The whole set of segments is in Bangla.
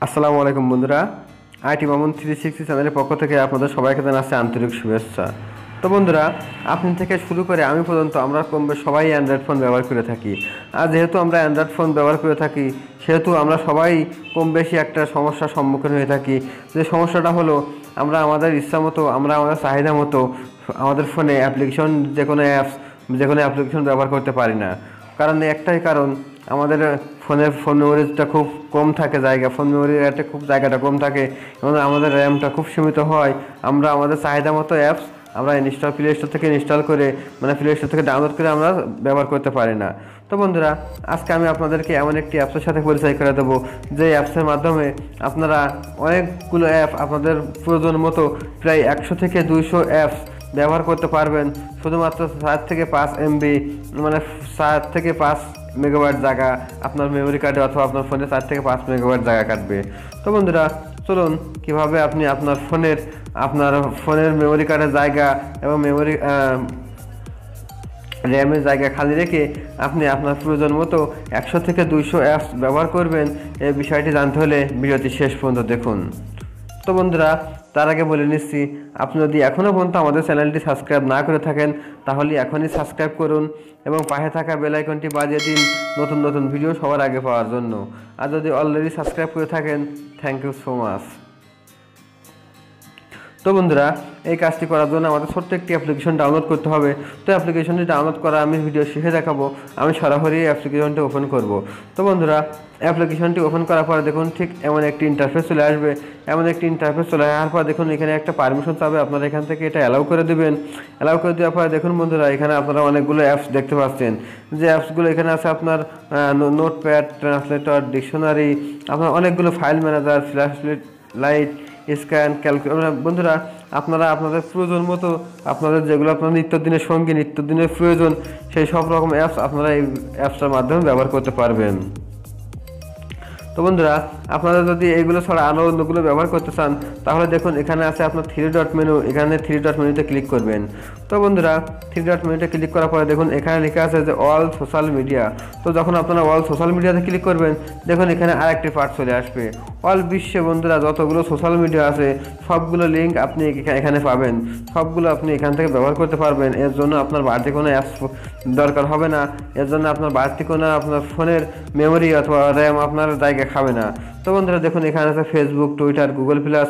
আসসালামু আলাইকুম বন্ধুরা, Mamun360 চ্যানেলের পক্ষ থেকে আপনাদের সবাইকে জানাচ্ছি আন্তরিক শুভেচ্ছা। তো বন্ধুরা, আপনি থেকে শুরু করে আমি পর্যন্ত আমরা কমবেশি সবাই অ্যান্ড্রয়েড ফোন ব্যবহার করে থাকি। আর যেহেতু আমরা অ্যান্ড্রয়েড ফোন ব্যবহার করে থাকি, সেহেতু আমরা সবাই কম বেশি একটা সমস্যার সম্মুখীন হয়ে থাকি। যে সমস্যাটা হলো, আমরা আমাদের ইচ্ছা মতো, আমরা আমাদের চাহিদা মতো আমাদের ফোনে অ্যাপ্লিকেশন, যে কোনো অ্যাপ্লিকেশন ব্যবহার করতে পারি না। কারণ একটাই কারণ, আমাদের ফোন মেমোরিজটা খুব কম থাকে, ফোন মেমোরির একটা খুব জায়গাটা কম থাকে এবং আমাদের র্যামটা খুব সীমিত হয়। আমরা আমাদের চাহিদা মতো অ্যাপস আমরা প্লে স্টোর থেকে ইনস্টল করে, প্লে স্টোর থেকে ডাউনলোড করে আমরা ব্যবহার করতে পারি না। তো বন্ধুরা, আজকে আমি আপনাদেরকে এমন একটি অ্যাপসের সাথে পরিচয় করে দেবো, যে অ্যাপসের মাধ্যমে আপনারা অনেকগুলো অ্যাপ আপনাদের প্রয়োজন মতো প্রায় 100 থেকে 200 অ্যাপস ব্যবহার করতে পারবেন। শুধুমাত্র 4 থেকে 5 MB, 4 থেকে 5 মেগাবাইট জায়গা আপনার মেমোরি কার্ডে অথবা আপনার ফোনে 4 থেকে 5 মেগাবাইট জায়গা কাটবে। তো বন্ধুরা, চলুন কীভাবে আপনি আপনার ফোনের মেমোরি কার্ডের জায়গা এবং র্যামের জায়গা খালি রেখে আপনি আপনার প্রয়োজন মতো 100 থেকে 200 অ্যাপস ব্যবহার করবেন। এই বিষয়টি জানতে হলে ভিডিওটি শেষ পর্যন্ত দেখুন। তো বন্ধুরা, তার আগে বলে নিচ্ছি, আপনি যদি এখনও পর্যন্ত আমাদের চ্যানেলটি সাবস্ক্রাইব না করে থাকেন, তাহলে এখনই সাবস্ক্রাইব করুন এবং পাশে থাকা বেল আইকনটি বাজিয়ে দিন নতুন নতুন ভিডিও সবার আগে পাওয়ার জন্য। আর যদি অলরেডি সাবস্ক্রাইব করে থাকেন, থ্যাংক ইউ সো মাচ। তো বন্ধুরা, এই কাজটি করার জন্য আমাদের ছোট্ট একটি অ্যাপ্লিকেশন ডাউনলোড করতে হবে। তো অ্যাপ্লিকেশনটি ডাউনলোড করা আমি ভিডিও শিখে দেখাবো। আমি সরাসরি অ্যাপ্লিকেশনটি ওপেন করব। তো বন্ধুরা, অ্যাপ্লিকেশনটি ওপেন করার পরে দেখুন ঠিক এমন একটি ইন্টারফেস চলে আসবে। এমন একটি ইন্টারফেস চলে আসার পর দেখুন এখানে একটা পারমিশন চাবে, আপনারা এখান থেকে এটা অ্যালাউ করে দেবেন। অ্যালাউ করে দেওয়ার পরে দেখুন বন্ধুরা, এখানে আপনারা অনেকগুলো অ্যাপস দেখতে পাচ্ছেন। যে অ্যাপসগুলো এখানে আছে আপনার নোটপ্যাড, ট্রান্সলেটর, ডিকশনারি, আপনার অনেকগুলো file manager, flash light, scan, calculator. বন্ধুরা, আপনারা আপনাদের প্রয়োজন মতো আপনাদের যেগুলো আপনার নিত্যদিনের সঙ্গে নিত্যদিনের প্রয়োজন, সেই সব রকম অ্যাপস আপনারা এই অ্যাপসটার মাধ্যমে ব্যবহার করতে পারবেন। তো বন্ধুরা, আপনারা যদি এইগুলো ছাড়া আরও অন্যগুলো ব্যবহার করতে চান, তাহলে দেখুন এখানে আছে আপনার 3 ডট মেনু। এখানে 3 ডট মেনুতে ক্লিক করবেন। তো বন্ধুরা, 3 ডট মেনুতে ক্লিক করার পরে দেখুন এখানে লেখা আছে যে অল সোশ্যাল মিডিয়া। তো যখন আপনারা অল সোশ্যাল মিডিয়াতে ক্লিক করবেন, দেখুন এখানে আরেকটি পার্ট চলে আসবে। অল বিশ্বে বন্ধুরা যতগুলো সোশ্যাল মিডিয়া আছে, সবগুলো লিঙ্ক আপনি এখানে পাবেন। সবগুলো আপনি এখান থেকে ব্যবহার করতে পারবেন। এর জন্য আপনার বাড়তি কোনো অ্যাপস দরকার হবে না। এর জন্য আপনার বাড়তি কোনো আপনার ফোনের মেমোরি অথবা র্যাম আপনার জায়গা খাবে না। তো বন্ধুরা, দেখুন এখানে আছে ফেসবুক, টুইটার, গুগল প্লাস,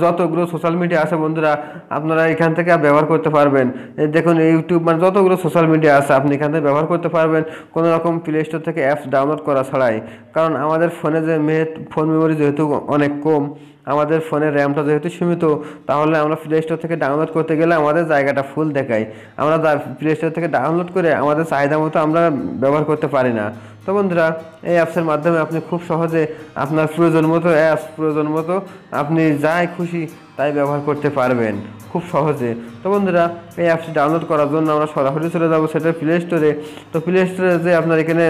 যতগুলো সোশ্যাল মিডিয়া আছে বন্ধুরা, আপনারা এখান থেকে ব্যবহার করতে পারবেন। দেখুন ইউটিউব, যতগুলো সোশ্যাল মিডিয়া আছে আপনি এখান থেকে ব্যবহার করতে পারবেন কোনো রকম প্লে স্টোর থেকে অ্যাপস ডাউনলোড করা ছাড়াই। কারণ আমাদের ফোনে ফোন মেমোরি যেহেতু অনেক কম, আমাদের ফোনের র্যামটা যেহেতু সীমিত, তাহলে আমরা প্লে স্টোর থেকে ডাউনলোড করতে গেলে আমাদের জায়গাটা ফুল দেখায়। আমরা প্লে স্টোর থেকে ডাউনলোড করে আমাদের চাহিদা মতো আমরা ব্যবহার করতে পারি না। তো বন্ধুরা, এই অ্যাপসের মাধ্যমে আপনি খুব সহজে আপনার প্রয়োজন মতো আপনি যাই খুশি তাই ব্যবহার করতে পারবেন খুব সহজে। তো বন্ধুরা, এই অ্যাপসটি ডাউনলোড করার জন্য আমরা সরাসরি চলে যাবো সেটা প্লে স্টোরে। তো প্লে স্টোরে যে আপনার এখানে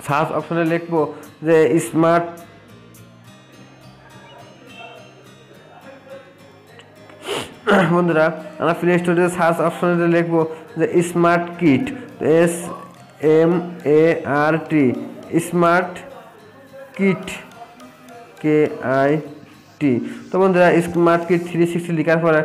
সার্চ অপশনে লিখবো যে বন্ধুরা, আমরা প্লে স্টোরে সার্চ অপশনে লিখবো যে smart kit, SMART, smart kit, KIT। তো বন্ধুরা, স্মার্ট কিট 360 লেখার পরে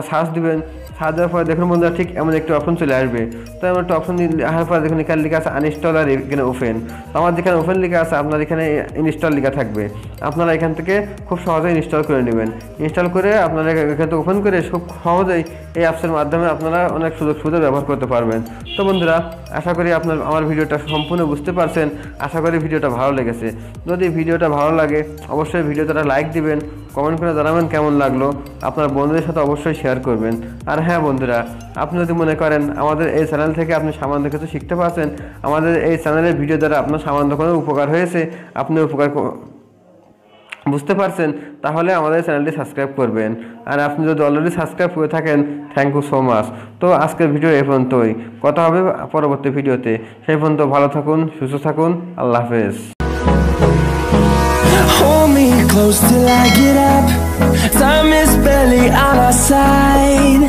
সার্চ দিবেন। সার্চ দেওয়ার পরে দেখুন বন্ধুরা ঠিক এমন একটা অপশন চলে আসবে। তো এমন একটা অপশন আসার পরে দেখুন এখানে লেখা আছে আনইনস্টল আর এখানে ওপেন। তো আমার যেখানে ওপেন লেখা আছে, আপনার এখানে ইনস্টল লেখা থাকবে। আপনারা এখান থেকে খুব সহজেই ইনস্টল করে নেবেন। ইনস্টল করে আপনারা এখান থেকে ওপেন করে খুব সহজেই এই অ্যাপসের মাধ্যমে আপনারা অনেক সুযোগ সুবিধা ব্যবহার করতে পারবেন। তো বন্ধুরা, আশা করি আমার ভিডিওটা সম্পূর্ণ বুঝতে পারছেন। আশা করি ভিডিওটা ভালো লেগেছে। যদি ভিডিওটা ভালো লাগে, অবশ্যই ভিডিওটা লাইক দিবেন, কমেন্ট করে জানাবেন কেমন লাগলো। আপনার বন্ধুদের সাথে অবশ্যই শেয়ার করবেন। আর হ্যাঁ বন্ধুরা, আপনি যদি মনে করেন আমাদের এই চ্যানেল থেকে আপনি সামান্য কিছু শিখতে পারছেন, আমাদের এই চ্যানেলের ভিডিও দ্বারা আপনার সামান্য কোনো উপকার হয়েছে, আপনি উপকার বুঝতে পারছেন, তাহলে আমাদের চ্যানেলটি সাবস্ক্রাইব করবেন। আর আপনি যদি অলরেডি সাবস্ক্রাইব করে থাকেন, থ্যাংক ইউ সো মাচ। তো আজকের ভিডিও এই পর্যন্তই। কথা হবে পরবর্তী ভিডিওতে। সেই পর্যন্ত ভালো থাকুন, সুস্থ থাকুন। আল্লাহ হাফেজ। Hold me close till I get up. Time is barely on our side.